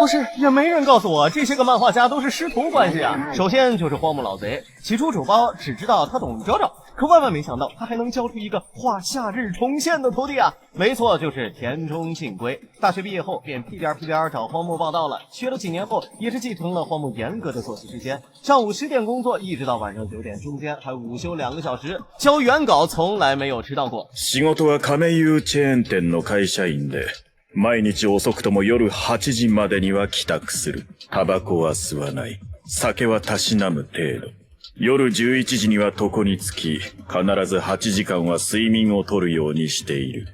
不是，也没人告诉我这些个漫画家都是师徒关系啊。首先就是荒木老贼，起初主包只知道他懂找找，可万万没想到他还能教出一个画夏日重现的徒弟啊！没错，就是田中信圭。大学毕业后便屁颠找荒木报道了，学了几年后也是继承了荒木严格的作息时间，上午10点工作，一直到晚上9点，中间还午休2个小时，交原稿从来没有迟到过。仕事は亀有チェーン店の会社員で、毎日遅くとも夜8時までには帰宅する。タバコは吸わない。酒はたしなむ程度。夜11時には床につき、必ず8時間は睡眠をとるようにしている。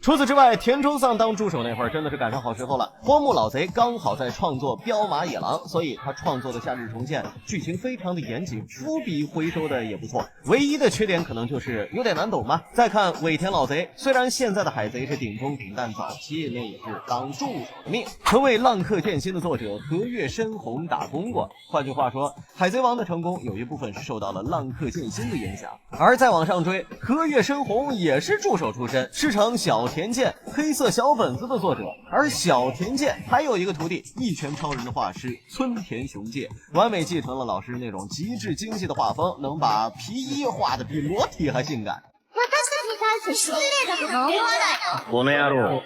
除此之外，田中桑当助手那会儿真的是赶上好时候了。荒木老贼刚好在创作《彪马野狼》，所以他创作的《夏日重现》剧情非常的严谨，伏笔回收的也不错。唯一的缺点可能就是有点难懂嘛。再看尾田老贼，虽然现在的海贼是顶中顶，但早期那也是当助手的命，曾为浪客剑心的作者和月深红打工过。换句话说，海贼王的成功有一部分是受到了浪客剑心的影响。而再往上追，和月深红也是助手出身，师承小田健黑色小本子的作者，而小田健还有一个徒弟，一拳超人的画师村田雄介，完美继承了老师那种极致精细的画风，能把皮衣画得比裸体还性感。私たちに対して失礼だとか思わないの？この野郎。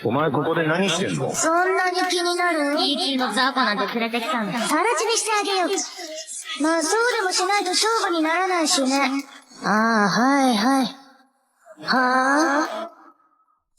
お前ここで何してんの？そんなに気になる？いい気の雑魚なんて連れてきたんだ。さら地にしてあげよう。まあそうでもしないと勝負にならないしね。ああ、はいはい。はあ？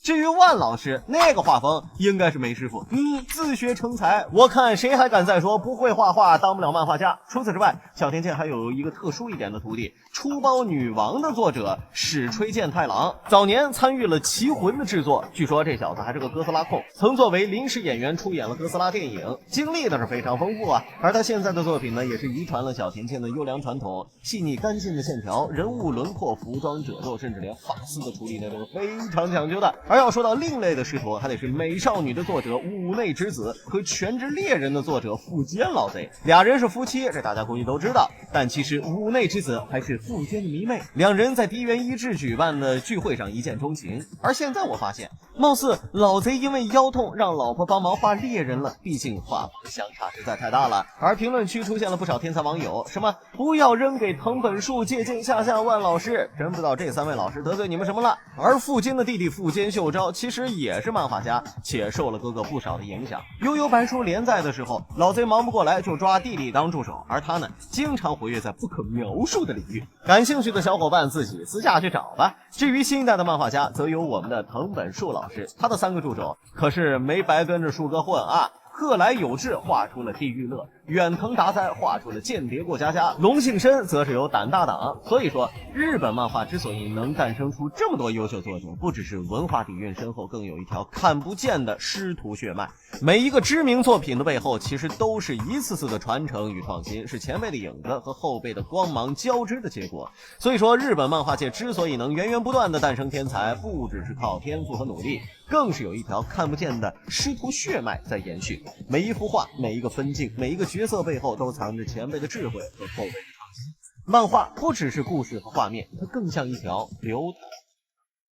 至于万老师那个画风应该是没师傅，自学成才，我看谁还敢再说不会画画当不了漫画家。除此之外，小田健还有一个特殊一点的徒弟，出包女王的作者矢吹健太郎，早年参与了棋魂的制作，据说这小子还是个哥斯拉控，曾作为临时演员出演了哥斯拉电影，经历的是非常丰富啊。而他现在的作品呢，也是遗传了小田健的优良传统，细腻干净的线条，人物轮廓、服装褶皱，甚至连发丝的处理那都是非常讲究的。而要说到另类的师徒，还得是美少女的作者五内之子和全职猎人的作者富坚老贼，俩人是夫妻，这大家估计都知道。但其实五内之子还是富坚的迷妹，两人在迪原一志举办的聚会上一见钟情。而现在我发现，貌似老贼因为腰痛让老婆帮忙画猎人了，毕竟画风相差实在太大了。而评论区出现了不少天才网友，什么不要扔给藤本树、借鉴下万老师，真不知道这3位老师得罪你们什么了。而富坚的弟弟富坚秀昭其实也是漫画家，且受了哥哥不少的影响。悠悠白书连载的时候，老贼忙不过来就抓弟弟当助手，而他呢，经常活跃在不可描述的领域。感兴趣的小伙伴自己私下去找吧。至于新一代的漫画家，则有我们的藤本树老师，他的3个助手可是没白跟着树哥混啊。贺来有志画出了地狱乐，远藤达哉画出了间谍过家家，龙幸深则是有胆大党。所以说，日本漫画之所以能诞生出这么多优秀作者，不只是文化底蕴深厚，更有一条看不见的师徒血脉。每一个知名作品的背后，其实都是一次次的传承与创新，是前辈的影子和后辈的光芒交织的结果。所以说，日本漫画界之所以能源源不断的诞生天才，不只是靠天赋和努力，更是有一条看不见的师徒血脉在延续。每一幅画，每一个分镜，每一个角色背后都藏着前辈的智慧和后辈的创新。漫画不只是故事和画面，它更像一条流淌